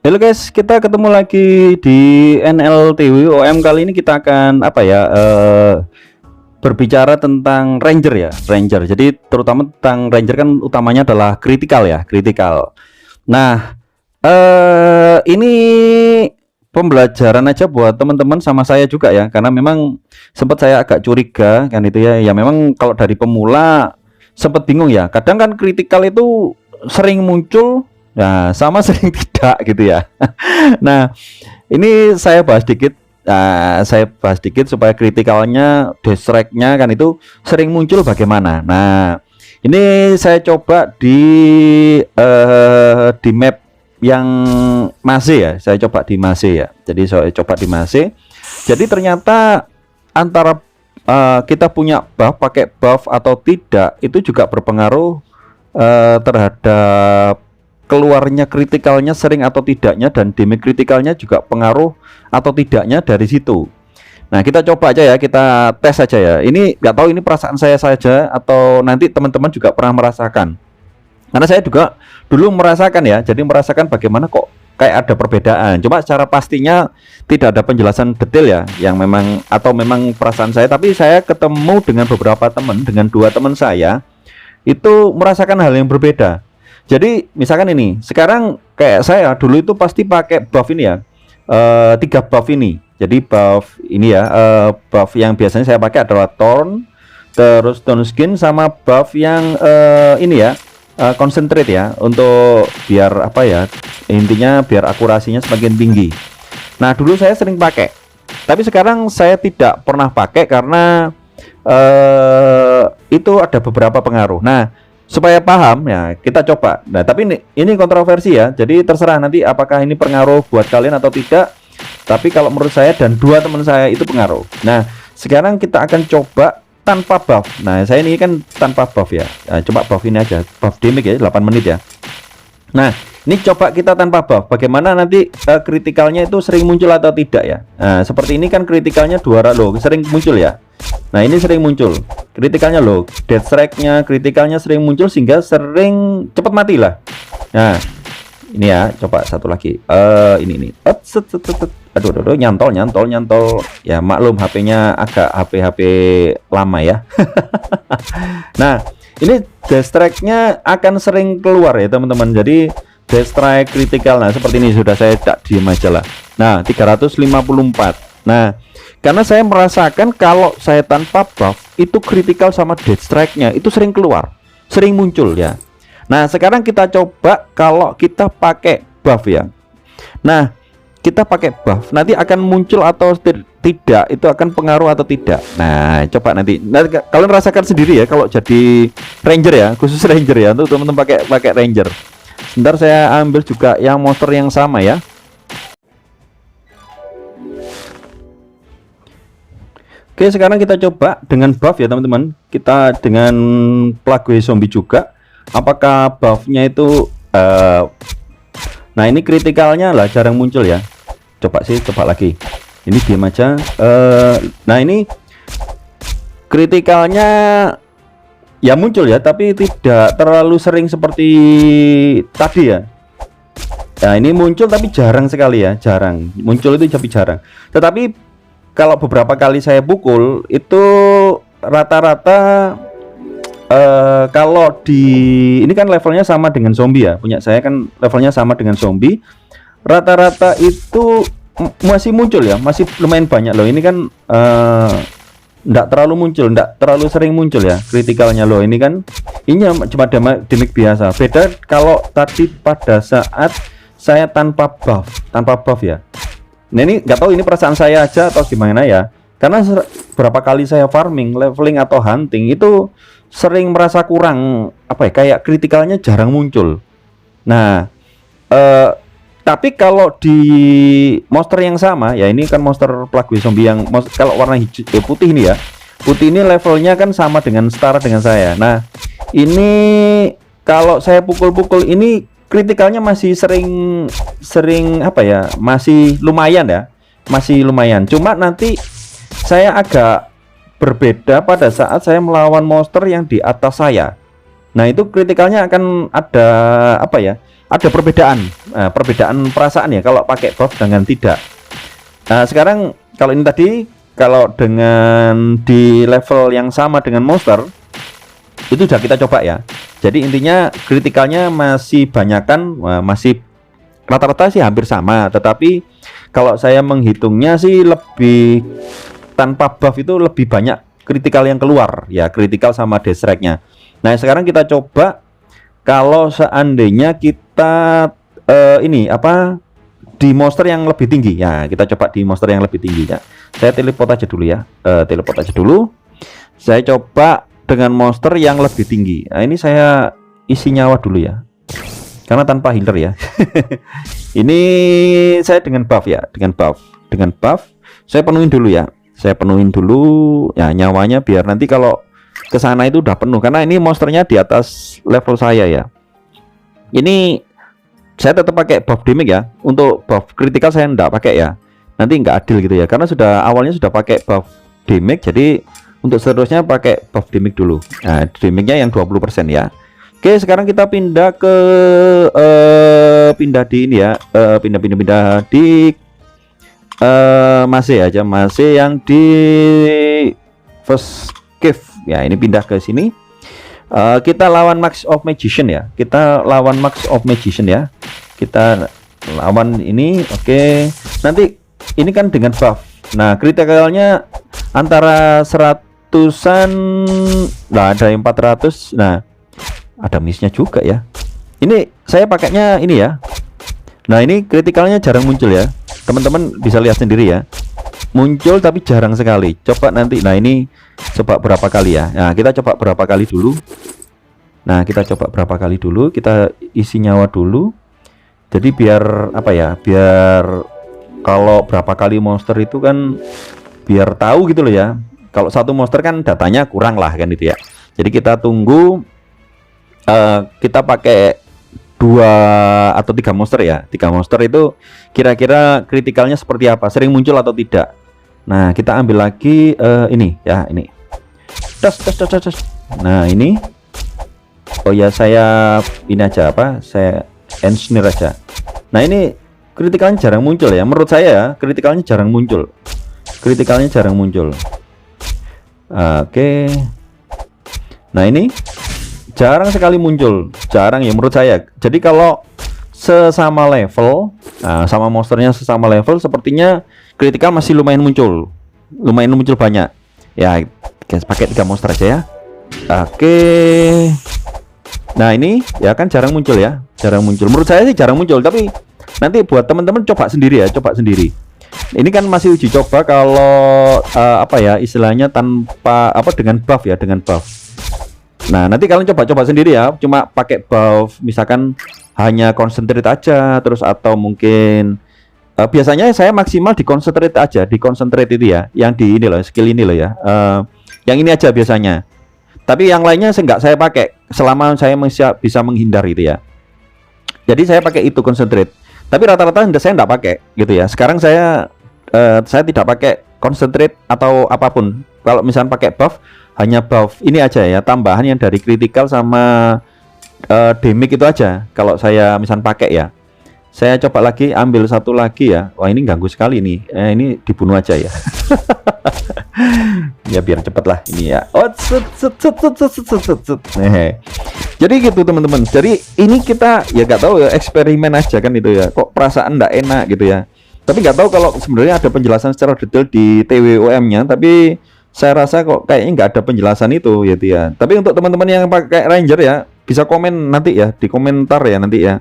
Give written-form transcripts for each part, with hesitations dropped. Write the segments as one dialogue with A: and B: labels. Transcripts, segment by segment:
A: Halo guys, kita ketemu lagi di NLTW OM. Kali ini kita akan berbicara tentang Ranger ya, Ranger. Jadi terutama tentang Ranger kan utamanya adalah kritikal ya, kritikal. Nah, ini pembelajaran aja buat teman-teman sama saya juga ya, karena memang sempat saya agak curiga kan itu ya. Ya memang kalau dari pemula sempat bingung ya. Kadang kan kritikal itu sering muncul, nah sama sering tidak gitu ya. Nah, ini saya bahas dikit supaya kritikalnya, distract-nya kan itu sering muncul bagaimana. Nah, ini saya coba di map yang masih ya. Saya coba di masih ya. Jadi saya coba di masih. Jadi ternyata antara kita punya buff, pakai buff atau tidak itu juga berpengaruh terhadap keluarnya kritikalnya sering atau tidaknya, dan damage kritikalnya juga pengaruh atau tidaknya dari situ. Nah, kita coba aja ya, kita tes aja ya. Ini nggak tahu ini perasaan saya saja atau nanti teman-teman juga pernah merasakan. Karena saya juga dulu merasakan ya, jadi merasakan bagaimana kok kayak ada perbedaan. Cuma secara pastinya tidak ada penjelasan detail ya, yang memang atau memang perasaan saya. Tapi saya ketemu dengan beberapa teman, dengan 2 teman saya itu merasakan hal yang berbeda. Jadi misalkan ini, sekarang kayak saya dulu itu pasti pakai buff ini ya, 3 buff ini. Jadi buff ini ya, buff yang biasanya saya pakai adalah Thorn, terus Tone Skin, sama buff yang ini ya, Concentrate ya, untuk biar apa ya, intinya biar akurasinya semakin tinggi. Nah dulu saya sering pakai, tapi sekarang saya tidak pernah pakai karena itu ada beberapa pengaruh. Nah, supaya paham ya, kita coba. Nah, tapi ini kontroversi ya. Jadi terserah nanti apakah ini pengaruh buat kalian atau tidak. Tapi kalau menurut saya dan 2 teman saya itu pengaruh. Nah, sekarang kita akan coba tanpa buff. Nah, saya ini kan tanpa buff ya. Nah, coba buff ini aja. Buff damage ya, 8 menit ya. Nah, ini coba kita tanpa buff. Bagaimana nanti kritikalnya itu sering muncul atau tidak ya. Nah, seperti ini kan kritikalnya 2 loh, sering muncul ya. Nah, ini sering muncul kritikalnya loh, death strike-nya, kritikalnya sering muncul sehingga sering cepat mati lah. Nah, ini ya, coba satu lagi. Ini. Aduh, nyantol. Ya maklum HP-nya agak HP lama ya. Nah, ini death strike-nya akan sering keluar ya teman-teman. Jadi death strike kritikal, nah seperti ini, sudah saya tak diem aja lah. Nah, 354. Nah, karena saya merasakan kalau saya tanpa buff itu kritikal sama death strike-nya itu sering keluar, sering muncul ya. Nah, sekarang kita coba kalau kita pakai buff ya. Nah, kita pakai buff nanti akan muncul atau tidak, itu akan pengaruh atau tidak. Nah, coba nanti kalian rasakan sendiri ya kalau jadi Ranger ya, khusus Ranger ya, untuk teman-teman pakai Ranger. Sebentar saya ambil juga yang monster yang sama ya. Oke, sekarang kita coba dengan buff ya teman-teman. Kita dengan Plague Zombie juga. Apakah buffnya itu nah ini kritikalnya lah jarang muncul ya. Coba lagi. Ini diam aja. Nah ini kritikalnya ya muncul ya, tapi tidak terlalu sering seperti tadi ya. Nah ini muncul tapi jarang sekali ya, jarang muncul itu, tapi jarang. Tetapi kalau beberapa kali saya pukul itu rata-rata kalau di ini kan levelnya sama dengan zombie ya, punya saya kan levelnya sama dengan zombie, rata-rata itu masih muncul ya, masih lumayan banyak loh. Ini kan enggak terlalu muncul, enggak terlalu sering muncul ya kritikalnya loh. Ini kan ini cuma damage biasa. Beda kalau tadi pada saat saya tanpa buff ya. Nah ini nggak tahu ini perasaan saya aja atau gimana ya, karena berapa kali saya farming, leveling atau hunting itu sering merasa kurang apa ya, kayak kritikalnya jarang muncul. Nah tapi kalau di monster yang sama ya, ini kan monster Plague Zombie yang kalau warna hijau putih ini ya, putih ini levelnya kan sama dengan setara dengan saya. Nah ini kalau saya pukul-pukul ini kritikalnya masih sering apa ya, masih lumayan ya, masih lumayan. Cuma nanti saya agak berbeda pada saat saya melawan monster yang di atas saya. Nah itu kritikalnya akan ada apa ya, ada perbedaan perasaan ya kalau pakai buff dengan tidak. Nah, sekarang kalau ini tadi, kalau dengan di level yang sama dengan monster itu udah kita coba ya. Jadi intinya kritikalnya masih banyakan, masih rata-rata sih hampir sama, tetapi kalau saya menghitungnya sih lebih tanpa buff itu lebih banyak kritikal yang keluar ya, kritikal sama dash rate-nya. Nah, sekarang kita coba kalau seandainya kita ini apa, di monster yang lebih tinggi ya, kita coba di monster yang lebih tinggi ya. Saya teleport aja dulu ya, teleport aja dulu. Saya coba dengan monster yang lebih tinggi. Nah, ini saya isi nyawa dulu ya, karena tanpa healer ya. Ini saya dengan buff ya, dengan buff saya penuhin dulu ya, saya penuhin dulu ya nyawanya, biar nanti kalau ke sana itu udah penuh, karena ini monsternya di atas level saya ya. Ini saya tetap pakai buff damage ya, untuk buff critical saya enggak pakai ya, nanti nggak adil gitu ya, karena awalnya sudah pakai buff damage, jadi untuk seterusnya pakai buff damage dulu. Nah, damage-nya yang 20% ya. Oke, sekarang kita pindah ke pindah di ini ya, pindah di masih aja, masih yang di first cave ya. Ini pindah ke sini. Kita lawan Max of Magician ya, kita lawan Max of Magician ya, kita lawan ini. Oke, nanti ini kan dengan buff. Nah, kritikalnya antara 100-an, nah ada yang 400. Nah, ada missnya juga ya. Ini saya pakainya ini ya. Nah, ini kritikalnya jarang muncul ya, teman-teman bisa lihat sendiri ya, muncul tapi jarang sekali. Coba nanti, nah ini coba berapa kali ya. Nah, kita coba berapa kali dulu. Nah, kita coba berapa kali dulu, kita isi nyawa dulu. Jadi biar apa ya, biar kalau berapa kali monster itu kan biar tahu gitu loh ya. Kalau satu monster kan datanya kurang lah kan itu ya. Jadi kita tunggu, kita pakai 2 atau 3 monster ya. 3 monster itu kira-kira kritikalnya seperti apa, sering muncul atau tidak. Nah, kita ambil lagi ini ya, ini. Nah, ini. Oh ya, saya ini aja apa? Saya engineer aja. Nah, ini kritikalnya jarang muncul ya. Menurut saya ya, kritikalnya jarang muncul. Kritikalnya jarang muncul. Oke. Nah, ini jarang sekali muncul, jarang ya menurut saya. Jadi kalau sesama level, sama monsternya sesama level, sepertinya kritikal masih lumayan muncul banyak ya. Guys, pakai 3 monster aja ya. Oke. Nah, ini ya kan jarang muncul ya, jarang muncul. Menurut saya sih jarang muncul, tapi nanti buat teman-teman coba sendiri ya, coba sendiri. Ini kan masih uji coba kalau apa ya istilahnya, tanpa apa, dengan buff ya, dengan buff. Nah, nanti kalian coba-coba sendiri ya, cuma pakai buff misalkan hanya concentrate aja, terus atau mungkin biasanya saya maksimal di concentrate aja, di concentrate itu ya, yang di ini loh, skill ini loh ya, yang ini aja biasanya. Tapi yang lainnya saya pakai selama saya bisa menghindar gitu ya. Jadi saya pakai itu concentrate. Tapi rata-rata saya enggak pakai gitu ya. Sekarang saya tidak pakai concentrate atau apapun. Kalau misalnya pakai buff, hanya buff ini aja ya, tambahan yang dari critical sama damage itu aja. Kalau saya misalnya pakai ya. Saya coba lagi, ambil satu lagi ya. Wah, ini ganggu sekali nih. Ini dibunuh aja ya. Ya biar cepet lah ini ya. Oh, jadi gitu teman-teman. Jadi ini kita ya nggak tahu ya, eksperimen aja kan itu ya. Kok perasaan nggak enak gitu ya. Tapi nggak tahu kalau sebenarnya ada penjelasan secara detail di TWOM-nya. Tapi saya rasa kok kayaknya nggak ada penjelasan itu ya, ya. Tapi untuk teman-teman yang pakai Ranger ya, bisa komen nanti ya, di komentar ya nanti ya.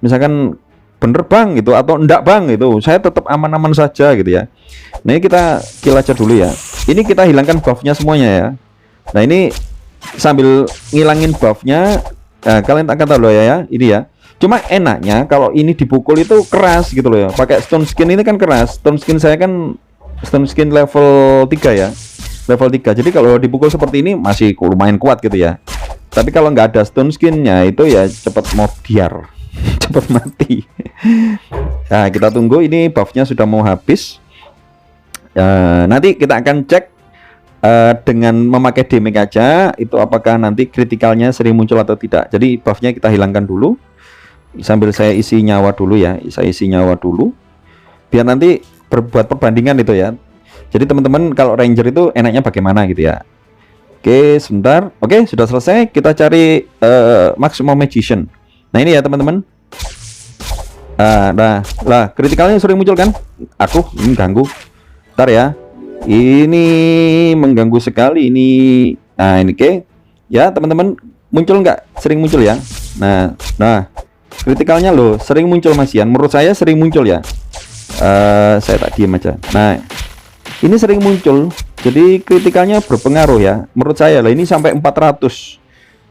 A: Misalkan bener bang gitu atau enggak bang gitu, saya tetap aman-aman saja gitu ya. Nah, ini kita kill aja dulu ya. Ini kita hilangkan buffnya semuanya ya. Nah, ini sambil ngilangin buffnya, kalian akan tahu loh ya, ini ya. Cuma enaknya kalau ini dipukul itu keras gitu loh ya. Pakai stone skin ini kan keras. Stone skin saya kan stone skin level 3 ya, level 3. Jadi kalau dipukul seperti ini masih lumayan kuat gitu ya. Tapi kalau nggak ada stone skinnya itu ya cepat modiar, cepat mati. Nah, kita tunggu, ini buffnya sudah mau habis. Nanti kita akan cek dengan memakai damage aja itu apakah nanti kritikalnya sering muncul atau tidak. Jadi buffnya kita hilangkan dulu. sambil saya isi nyawa dulu ya, saya isi nyawa dulu biar nanti berbuat perbandingan itu ya. Jadi teman-teman kalau ranger itu enaknya bagaimana gitu ya. Oke, sebentar. Oke, sudah selesai. Kita cari maximum magician. Nah ini ya teman-teman. Lah kritikalnya sering muncul kan? Aku ini ganggu. Ntar ya. Ini mengganggu sekali ini. Nah ini oke. Ya teman-teman, muncul nggak? Sering muncul ya. Nah kritikalnya loh sering muncul Mas Ian. Menurut saya sering muncul ya. Saya tak diam aja. Nah ini sering muncul. Jadi kritikalnya berpengaruh ya. Menurut saya lah ini sampai 400.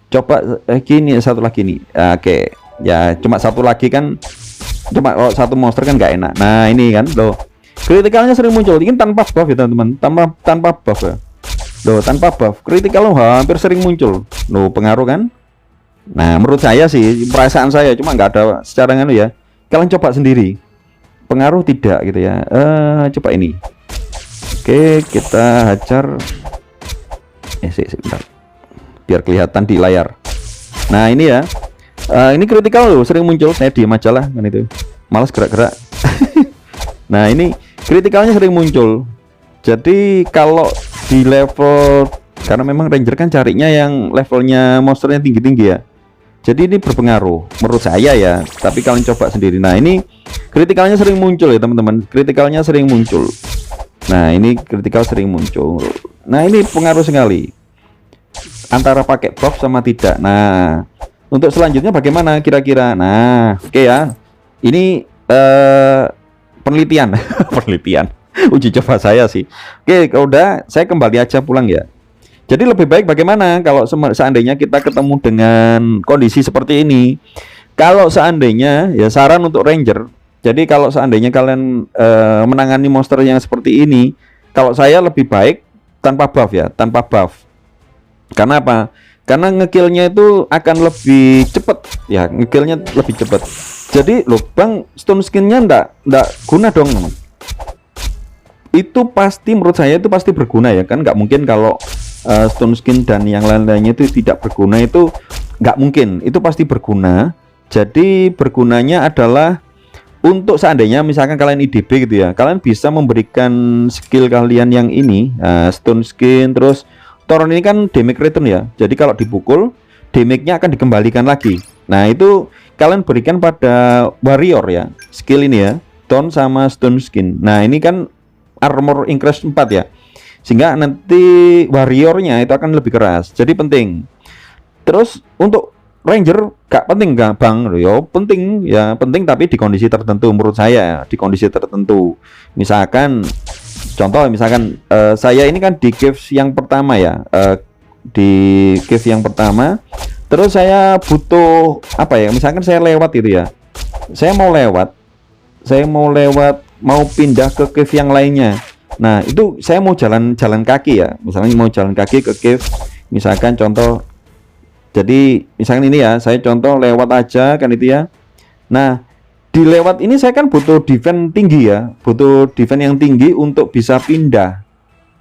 A: Coba gini satu lagi nih. Oke. Ya cuma satu lagi kan. Cuma kalau satu monster kan nggak enak. Nah ini kan loh, kritikalnya sering muncul. Ini tanpa buff ya teman-teman, tanpa buff ya. Loh tanpa buff, kritikal loh hampir sering muncul. Loh pengaruh kan? Nah menurut saya sih, perasaan saya cuma nggak ada secara nganu ya. Kalian coba sendiri, pengaruh tidak gitu ya. Coba ini. Oke kita hajar. Sebentar, biar kelihatan di layar. Nah ini ya. Ini kritikal loh sering muncul. Saya diam aja lah kan itu, malas gerak-gerak. Nah ini kritikalnya sering muncul. Jadi kalau di level, karena memang ranger kan carinya yang levelnya monsternya tinggi-tinggi ya, jadi ini berpengaruh menurut saya ya. Tapi kalian coba sendiri. Nah ini kritikalnya sering muncul ya teman-teman, kritikalnya sering muncul. Nah ini kritikal sering muncul. Nah ini pengaruh sekali antara pakai buff sama tidak. Nah untuk selanjutnya bagaimana kira-kira? Nah, oke ya. Ini penelitian, penelitian, uji coba saya sih. Oke, kalau udah, saya kembali aja pulang ya. Jadi lebih baik bagaimana kalau seandainya kita ketemu dengan kondisi seperti ini? Kalau seandainya, ya saran untuk ranger. Jadi kalau seandainya kalian menangani monster yang seperti ini, kalau saya lebih baik tanpa buff ya, tanpa buff. Karena apa? Karena ngekillnya itu akan lebih cepat ya, ngekillnya lebih cepat. Jadi loh bang, stone skinnya ndak guna dong. Itu pasti menurut saya itu pasti berguna ya kan, nggak mungkin kalau stone skin dan yang lain-lainnya itu tidak berguna, itu nggak mungkin, itu pasti berguna. Jadi bergunanya adalah untuk seandainya misalkan kalian IDB gitu ya, kalian bisa memberikan skill kalian yang ini, stone skin terus Toron ini kan damage return ya. Jadi kalau dipukul, damage-nya akan dikembalikan lagi. Nah, itu kalian berikan pada warrior ya. Skill ini ya, Taunt sama Stone Skin. Nah, ini kan armor increase 4 ya. Sehingga nanti warriornya itu akan lebih keras. Jadi penting. Terus untuk ranger gak penting gak bang? Yo penting ya, penting tapi di kondisi tertentu menurut saya, di kondisi tertentu. Misalkan contoh misalkan saya ini kan di cave yang pertama ya, di cave yang pertama, terus saya butuh apa ya, misalkan saya lewat itu ya, saya mau lewat mau pindah ke cave yang lainnya. Nah itu saya mau jalan kaki ya, misalnya mau jalan kaki ke cave, misalkan contoh, jadi misalkan ini ya, saya contoh lewat aja kan itu ya. Nah di lewat ini saya kan butuh defense tinggi ya, butuh defense yang tinggi untuk bisa pindah,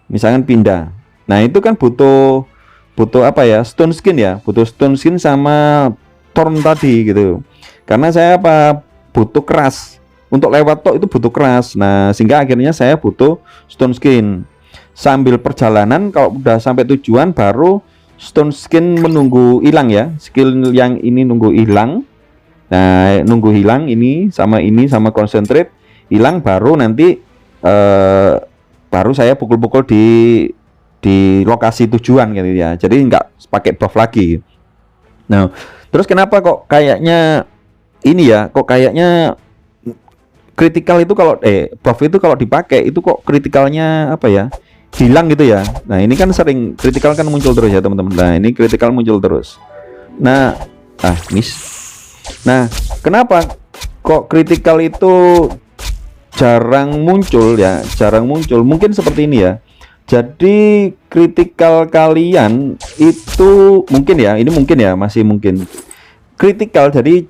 A: misalkan pindah. Nah itu kan butuh apa ya, stone skin ya, butuh stone skin sama thorn tadi gitu. Karena saya apa, butuh keras untuk lewat tok, itu butuh keras. Nah sehingga akhirnya saya butuh stone skin. Sambil perjalanan kalau udah sampai tujuan baru stone skin menunggu hilang ya, skill yang ini nunggu hilang. Nah nunggu hilang ini sama concentrate hilang, baru nanti baru saya pukul-pukul di lokasi tujuan gitu ya. Jadi nggak pakai buff lagi. Nah terus kenapa kok kayaknya ini ya, kok kayaknya kritikal itu kalau buff itu kalau dipakai itu kok kritikalnya apa ya, hilang gitu ya. Nah ini kan sering kritikal kan muncul terus ya teman-teman. Nah ini kritikal muncul terus. Nah miss. Nah, kenapa kok kritikal itu jarang muncul ya? Jarang muncul. Mungkin seperti ini ya. Jadi kritikal kalian itu mungkin ya, ini mungkin ya, masih mungkin. Kritikal, jadi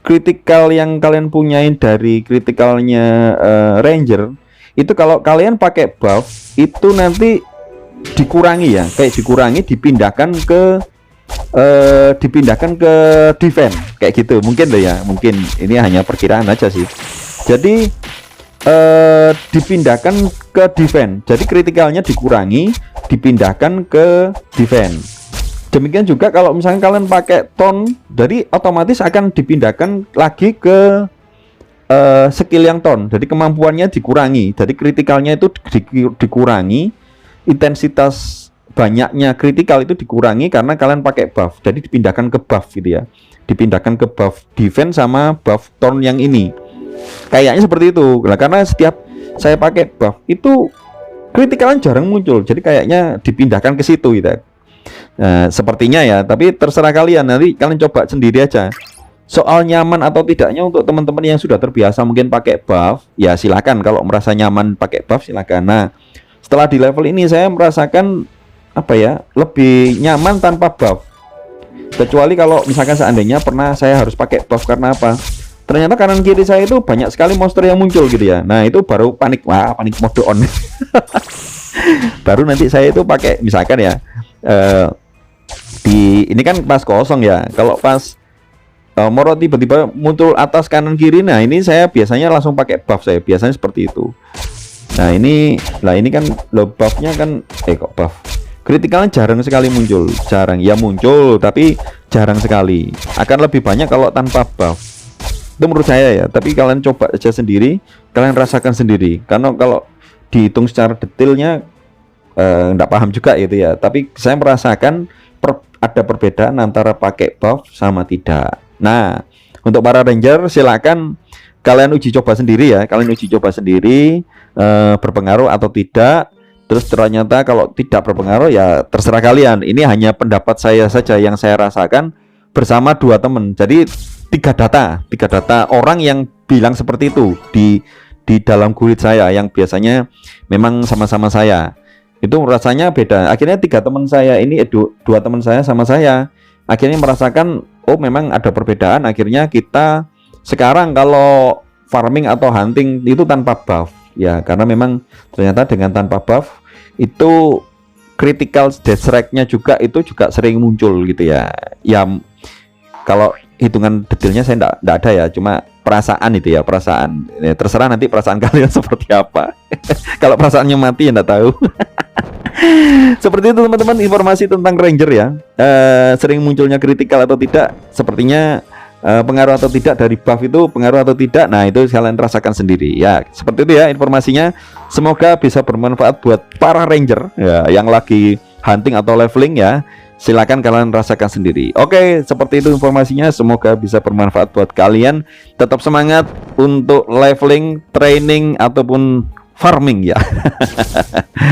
A: kritikal yang kalian punyain dari kritikalnya ranger itu kalau kalian pakai buff itu nanti dikurangi ya, kayak dikurangi, dipindahkan ke dipindahkan ke defense kayak gitu mungkin deh ya, mungkin ini hanya perkiraan aja sih. Jadi dipindahkan ke defense, jadi kritikalnya dikurangi, dipindahkan ke defense. Demikian juga kalau misalnya kalian pakai tone, jadi otomatis akan dipindahkan lagi ke skill yang tone, jadi kemampuannya dikurangi, jadi kritikalnya itu dikurangi, intensitas banyaknya kritikal itu dikurangi karena kalian pakai buff, jadi dipindahkan ke buff gitu ya, dipindahkan ke buff defense sama buff tone yang ini, kayaknya seperti itu. Nah, karena setiap saya pakai buff itu kritikalan jarang muncul, jadi kayaknya dipindahkan ke situ gitu ya. Nah, sepertinya ya, tapi terserah kalian, nanti kalian coba sendiri aja. Soal nyaman atau tidaknya untuk teman-teman yang sudah terbiasa mungkin pakai buff, ya silakan, kalau merasa nyaman pakai buff silakan. Nah, setelah di level ini saya merasakan apa ya, lebih nyaman tanpa buff. Kecuali kalau misalkan seandainya pernah saya harus pakai buff, karena apa? Ternyata kanan kiri saya itu banyak sekali monster yang muncul gitu ya. Nah, itu baru panik, wah panik mode on. Baru nanti saya itu pakai misalkan ya, ini kan pas kosong ya. Kalau pas moro tiba-tiba muncul atas kanan kiri, nah ini saya biasanya langsung pakai buff, saya biasanya seperti itu. Nah ini kan low buffnya kan kok buff kritikalnya jarang sekali muncul, jarang ya muncul tapi jarang sekali, akan lebih banyak kalau tanpa buff, itu menurut saya ya. Tapi kalian coba aja sendiri, kalian rasakan sendiri, karena kalau dihitung secara detailnya nggak paham juga itu ya. Tapi saya merasakan ada perbedaan antara pakai buff sama tidak. Nah, untuk para ranger silakan kalian uji coba sendiri ya, kalian uji coba sendiri berpengaruh atau tidak. Terus ternyata kalau tidak berpengaruh ya terserah kalian. Ini hanya pendapat saya saja yang saya rasakan bersama dua teman. Jadi tiga data orang yang bilang seperti itu di dalam guild saya yang biasanya memang sama-sama saya. Itu rasanya beda. Akhirnya tiga teman saya ini, dua teman saya sama saya, akhirnya merasakan oh memang ada perbedaan. Akhirnya kita sekarang kalau farming atau hunting itu tanpa buff ya, karena memang ternyata dengan tanpa buff itu critical death rate-nya juga sering muncul gitu ya. Ya kalau hitungan detailnya saya enggak ada ya, cuma perasaan itu ya, perasaan ya, terserah nanti perasaan kalian seperti apa. Kalau perasaannya mati ya enggak tahu. Seperti itu teman-teman, informasi tentang ranger ya. Sering munculnya kritikal atau tidak, sepertinya pengaruh atau tidak dari buff itu, pengaruh atau tidak, nah itu kalian rasakan sendiri ya. Seperti itu ya informasinya, semoga bisa bermanfaat buat para ranger ya, yang lagi hunting atau leveling ya. Silakan kalian rasakan sendiri. Oke, seperti itu informasinya, semoga bisa bermanfaat buat kalian. Tetap semangat untuk leveling, training ataupun farming ya.